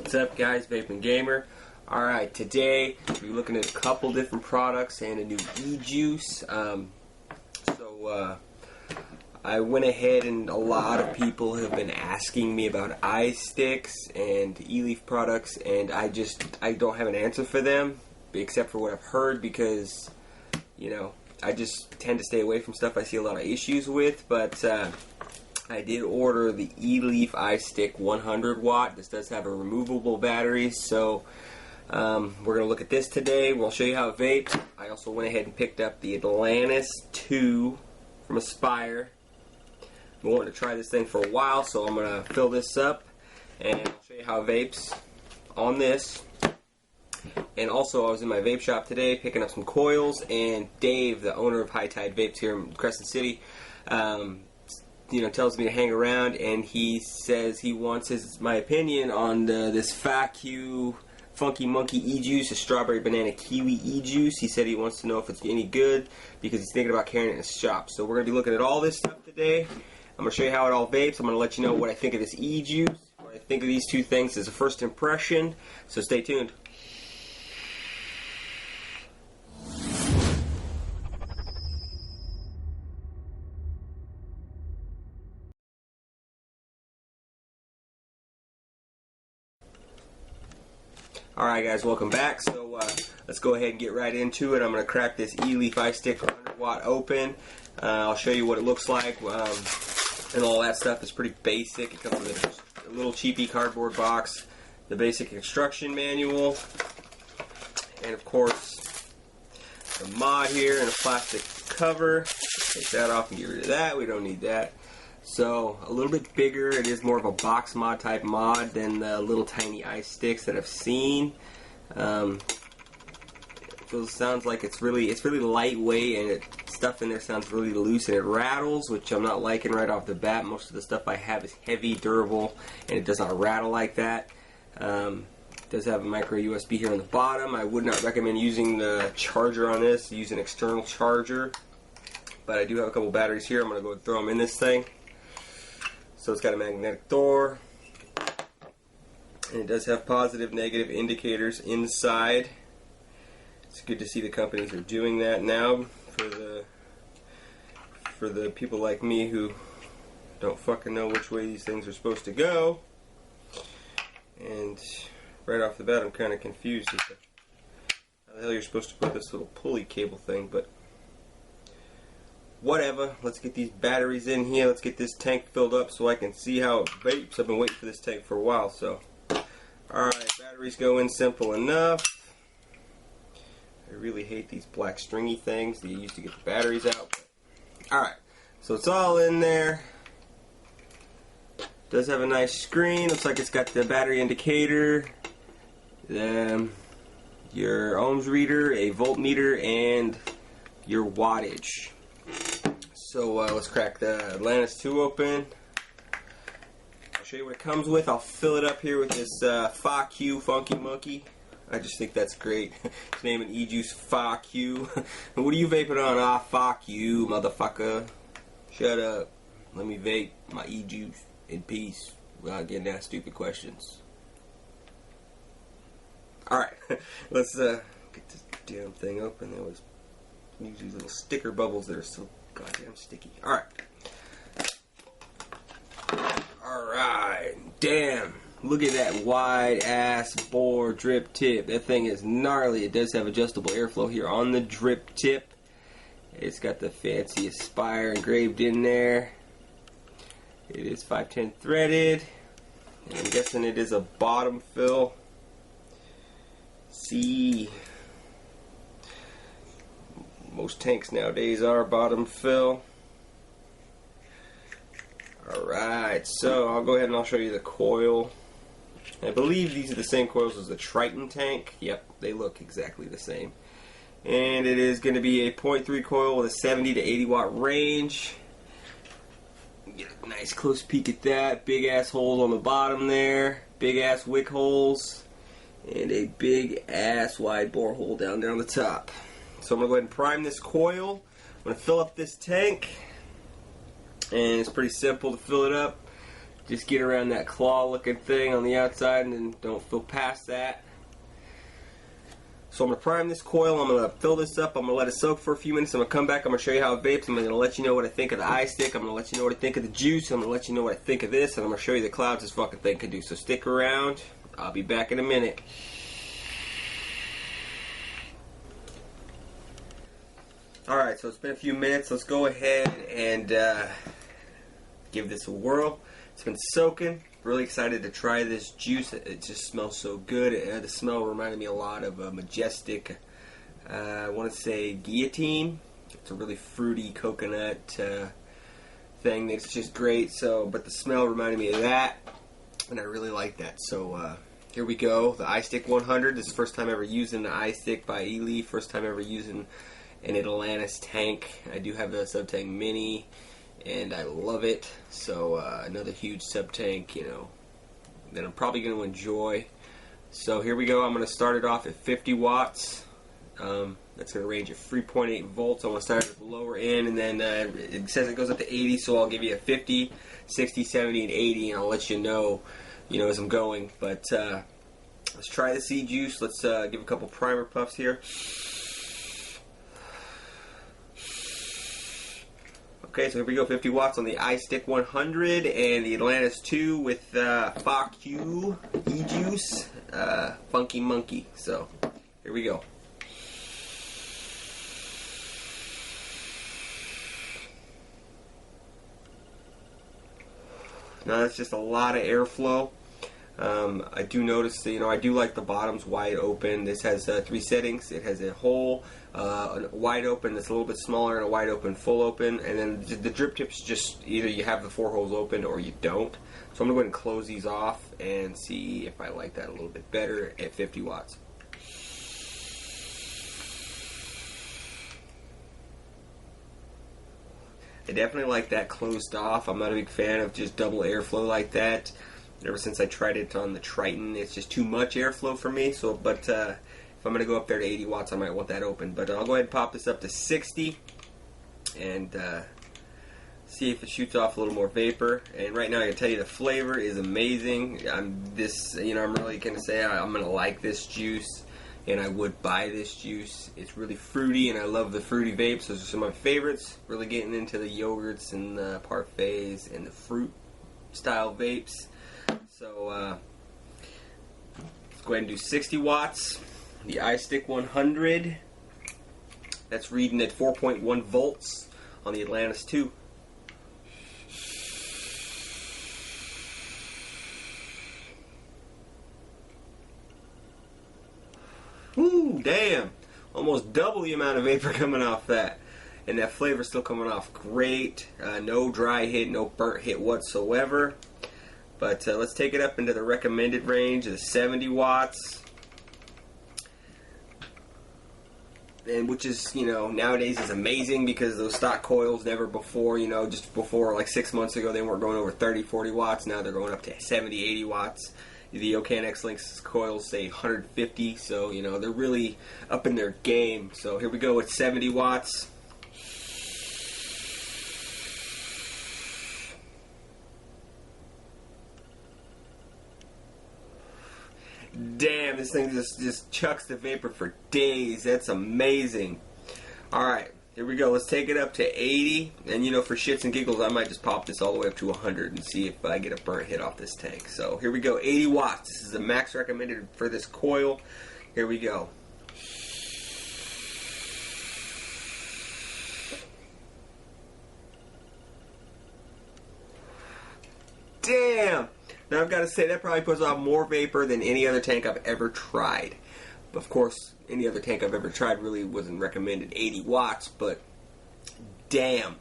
What's up, guys? Vape and Gamer. Alright, today we're looking at a couple different products and a new e-juice. I went ahead, and a lot of people have been asking me about iSticks and Eleaf products, and I don't have an answer for them except for what I've heard, because I just tend to stay away from stuff I see a lot of issues with. But I did order the Eleaf IStick 100 watt. This does have a removable battery, so we're going to look at this today. We'll show you how it vapes. I also went ahead and picked up the Atlantis 2 from Aspire. I've been wanting to try this thing for a while, so I'm going to fill this up and I'll show you how it vapes on this. And also, I was in my vape shop today picking up some coils, and Dave, the owner of High Tide Vapes here in Crescent City, tells me to hang around, and he says he wants my opinion on this FAQ Funky Monkey e-juice, a strawberry banana kiwi e-juice. He said he wants to know if it's any good because he's thinking about carrying it in his shop. So we're going to be looking at all this stuff today. I'm going to show you how it all vapes. I'm going to let you know what I think of this e-juice, what I think of these two things as a first impression. So stay tuned. Alright guys, welcome back. So let's go ahead and get right into it. I'm going to crack this Eleaf IStick 100 watt open. I'll show you what it looks like, and all that stuff. It's pretty basic. It comes with a little cheapy cardboard box, the basic instruction manual, and of course the mod here in a plastic cover. Take that off and get rid of that. We don't need that. So a little bit bigger. It is more of a box mod type mod than the little tiny ice sticks that I've seen. It sounds like it's really lightweight, and stuff in there sounds really loose, and it rattles, which I'm not liking right off the bat. Most of the stuff I have is heavy, durable, and it does not rattle like that. It does have a micro USB here on the bottom. I would not recommend using the charger on this. Use an external charger, but I do have a couple batteries here. I'm going to go throw them in this thing. So it's got a magnetic door, and it does have positive, negative indicators inside. It's good to see the companies are doing that now for the people like me who don't fucking know which way these things are supposed to go. And right off the bat, I'm kind of confused as to how the hell you're supposed to put this little pulley cable thing, but whatever. Let's get these batteries in here. Let's get this tank filled up so I can see how it vapes. I've been waiting for this tank for a while. So, alright, batteries go in simple enough. I really hate these black stringy things that you use to get the batteries out. Alright, so it's all in there. Does have a nice screen. Looks like it's got the battery indicator, your ohms reader, a voltmeter, and your wattage. So let's crack the Atlantis 2 open. I'll show you what it comes with. I'll fill it up here with this FAQ Funky Monkey. I just think that's great. His name and e-juice FAQ. What are you vaping on? Ah, fuck you, motherfucker. Shut up. Let me vape my e-juice in peace without getting asked stupid questions. Alright, let's get this damn thing open. There was use these little sticker bubbles that are so goddamn sticky. Alright. Alright. Damn. Look at that wide ass bore drip tip. That thing is gnarly. It does have adjustable airflow here on the drip tip. It's got the fancy Aspire engraved in there. It is 510 threaded. And I'm guessing it is a bottom fill. See, most tanks nowadays are bottom fill. Alright, so I'll go ahead and I'll show you the coil. I believe these are the same coils as the Triton tank. Yep, they look exactly the same. And it is going to be a 0.3 coil with a 70 to 80 watt range. Get a nice close peek at that. Big ass holes on the bottom there. Big ass wick holes. And a big ass wide bore hole down there on the top. So I'm going to go ahead and prime this coil. I'm going to fill up this tank. And it's pretty simple to fill it up. Just get around that claw looking thing on the outside and then don't fill past that. So I'm going to prime this coil, I'm going to fill this up, I'm going to let it soak for a few minutes, I'm going to come back, I'm going to show you how it vapes, I'm going to let you know what I think of the iStick, I'm going to let you know what I think of the juice, I'm going to let you know what I think of this, and I'm going to show you the clouds this fucking thing can do. So stick around, I'll be back in a minute. Alright, so it's been a few minutes, let's go ahead and give this a whirl. It's been soaking. Really excited to try this juice. It just smells so good. The smell reminded me a lot of a Majestic, I want to say Guillotine. It's a really fruity coconut thing that's just great. So, but the smell reminded me of that, and I really like that. So here we go. The iStick 100. This is the first time ever using the iStick by Eleaf. First time ever using an Atlantis tank. I do have the Sub-Tank Mini, and I love it. So another huge sub-tank, you know, that I'm probably going to enjoy. So here we go. I'm going to start it off at 50 watts. That's going to range at 3.8 volts. I'm going to start at the lower end, and then it says it goes up to 80, so I'll give you a 50, 60, 70, and 80, and I'll let you know, as I'm going. But let's try the seed juice. Let's give a couple primer puffs here. Okay, so here we go, 50 watts on the iStick 100 and the Atlantis 2 with Fuck You E-Juice, Funky Monkey. So, here we go. Now that's just a lot of airflow. I do notice that, I do like the bottoms wide open. This has 3 settings. It has a whole, a wide open that's a little bit smaller, and a wide open full open. And then the drip tips, just either you have the 4 holes open or you don't. So I'm going to go ahead and close these off and see if I like that a little bit better at 50 watts. I definitely like that closed off. I'm not a big fan of just double airflow like that. Ever since I tried it on the Triton, it's just too much airflow for me. So, but if I'm going to go up there to 80 watts, I might want that open. But I'll go ahead and pop this up to 60 and see if it shoots off a little more vapor. And right now, I can tell you the flavor is amazing. I'm really going to say I'm going to like this juice, and I would buy this juice. It's really fruity, and I love the fruity vapes. Those are some of my favorites. Really getting into the yogurts and the parfaits and the fruit style vapes. So let's go ahead and do 60 watts. The iStick 100. That's reading at 4.1 volts on the Atlantis 2. Ooh, damn! Almost double the amount of vapor coming off that. And that flavor still coming off great. No dry hit, no burnt hit whatsoever. But let's take it up into the recommended range of 70 watts. And which is, nowadays is amazing because those stock coils never before, just before like 6 months ago, they weren't going over 30, 40 watts. Now they're going up to 70, 80 watts. The Ocan X-Links coils say 150, so, they're really up in their game. So here we go with 70 watts. Damn, this thing just chucks the vapor for days. That's amazing. Alright, here we go. Let's take it up to 80. And for shits and giggles, I might just pop this all the way up to 100 and see if I get a burnt hit off this tank. So here we go, 80 watts. This is the max recommended for this coil. Here we go. Damn! Now I've got to say that probably puts off more vapor than any other tank I've ever tried. Of course, any other tank I've ever tried really wasn't recommended 80 watts, but damn,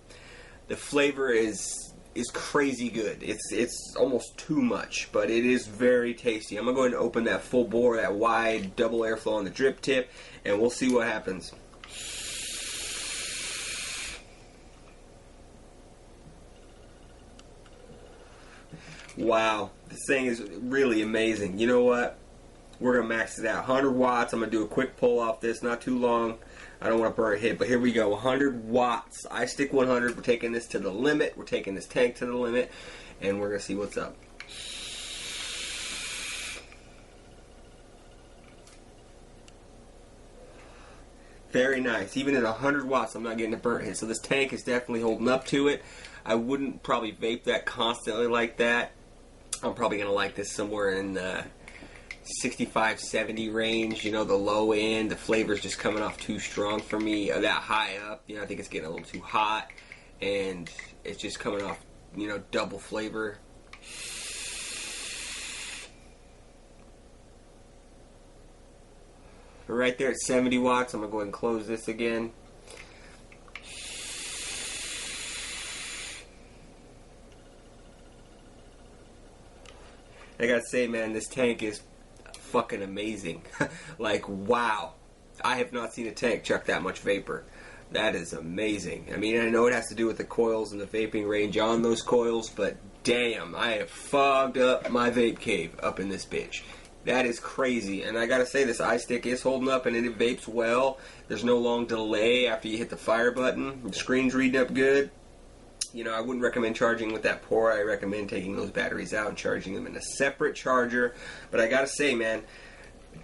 the flavor is crazy good. It's almost too much, but it is very tasty. I'm gonna go ahead and open that full bore, that wide double airflow on the drip tip, and we'll see what happens. Wow, this thing is really amazing. You know what? We're going to max it out. 100 watts. I'm going to do a quick pull off this. Not too long. I don't want to burn a hit, but here we go. 100 watts. iStick 100. We're taking this to the limit. We're taking this tank to the limit. and we're going to see what's up. Very nice. Even at 100 watts, I'm not getting a burnt hit. So this tank is definitely holding up to it. I wouldn't probably vape that constantly like that. I'm probably going to like this somewhere in the 65, 70 range. You know, the low end. The flavor's just coming off too strong for me. That high up, you know, I think it's getting a little too hot. And it's just coming off, you know, double flavor. Right there at 70 watts. I'm going to go ahead and close this again. I gotta say, man, this tank is fucking amazing. Like, wow. I have not seen a tank chuck that much vapor. That is amazing. I mean, I know it has to do with the coils and the vaping range on those coils, but damn, I have fogged up my vape cave up in this bitch. That is crazy. And I gotta say, this iStick is holding up and it vapes well. There's no long delay after you hit the fire button. The screen's reading up good. You know, I wouldn't recommend charging with that pour. I recommend taking those batteries out and charging them in a separate charger. But I gotta say, man,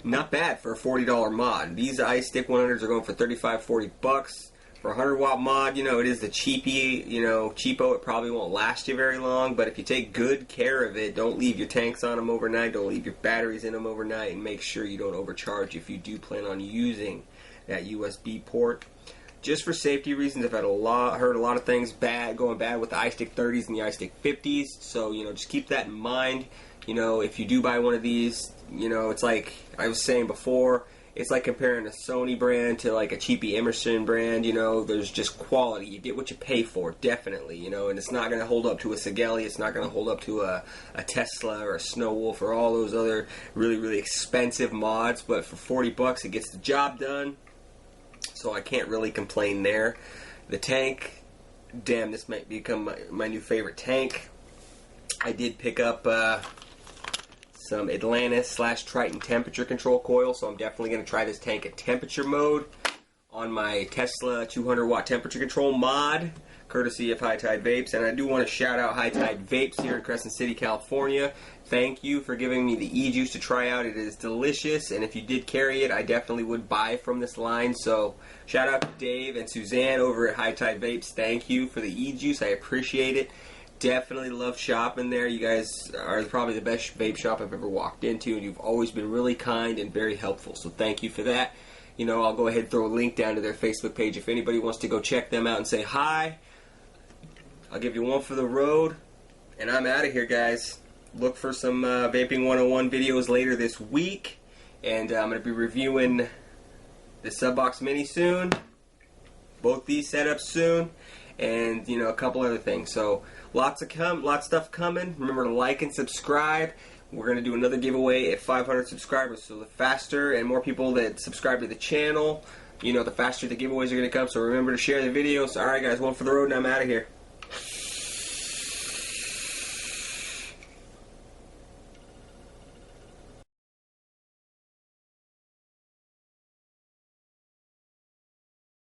not bad for a $40 mod. These iStick 100s are going for $35, $40. For a 100 watt mod, you know, it is the cheapy, you know, cheapo. It probably won't last you very long, but if you take good care of it, don't leave your tanks on them overnight, don't leave your batteries in them overnight, and make sure you don't overcharge if you do plan on using that USB port. Just for safety reasons, I've heard a lot of things going bad with the iStick 30s and the iStick 50s, so, you know, just keep that in mind. You know, if you do buy one of these, you know, it's like I was saying before, it's like comparing a Sony brand to like a cheapy Emerson brand. You know, there's just quality. You get what you pay for, definitely. You know, and it's not going to hold up to a Sigelli. It's not going to hold up to a Tesla or a Snow Wolf or all those other really, really expensive mods. But for $40, it gets the job done. So I can't really complain there. The tank, damn, this might become my new favorite tank. I did pick up some Atlantis / Triton temperature control coil, so I'm definitely going to try this tank at temperature mode on my Tesla 200 watt temperature control mod, courtesy of High Tide Vapes. And I do want to shout out High Tide Vapes here in Crescent City, California. Thank you for giving me the e-juice to try out. It is delicious, and if you did carry it, I definitely would buy from this line. So shout out to Dave and Suzanne over at High Tide Vapes. Thank you for the e-juice. I appreciate it. Definitely love shopping there. You guys are probably the best vape shop I've ever walked into, and you've always been really kind and very helpful. So thank you for that. You know, I'll go ahead and throw a link down to their Facebook page if anybody wants to go check them out and say hi. I'll give you one for the road, and I'm out of here, guys. Look for some Vaping 101 videos later this week, and I'm going to be reviewing the Subbox Mini soon, both these setups soon, and, you know, a couple other things. So lots of stuff coming. Remember to like and subscribe. We're going to do another giveaway at 500 subscribers. So the faster and more people that subscribe to the channel, you know, the faster the giveaways are going to come. So remember to share the videos. All right, guys, one for the road, and I'm out of here.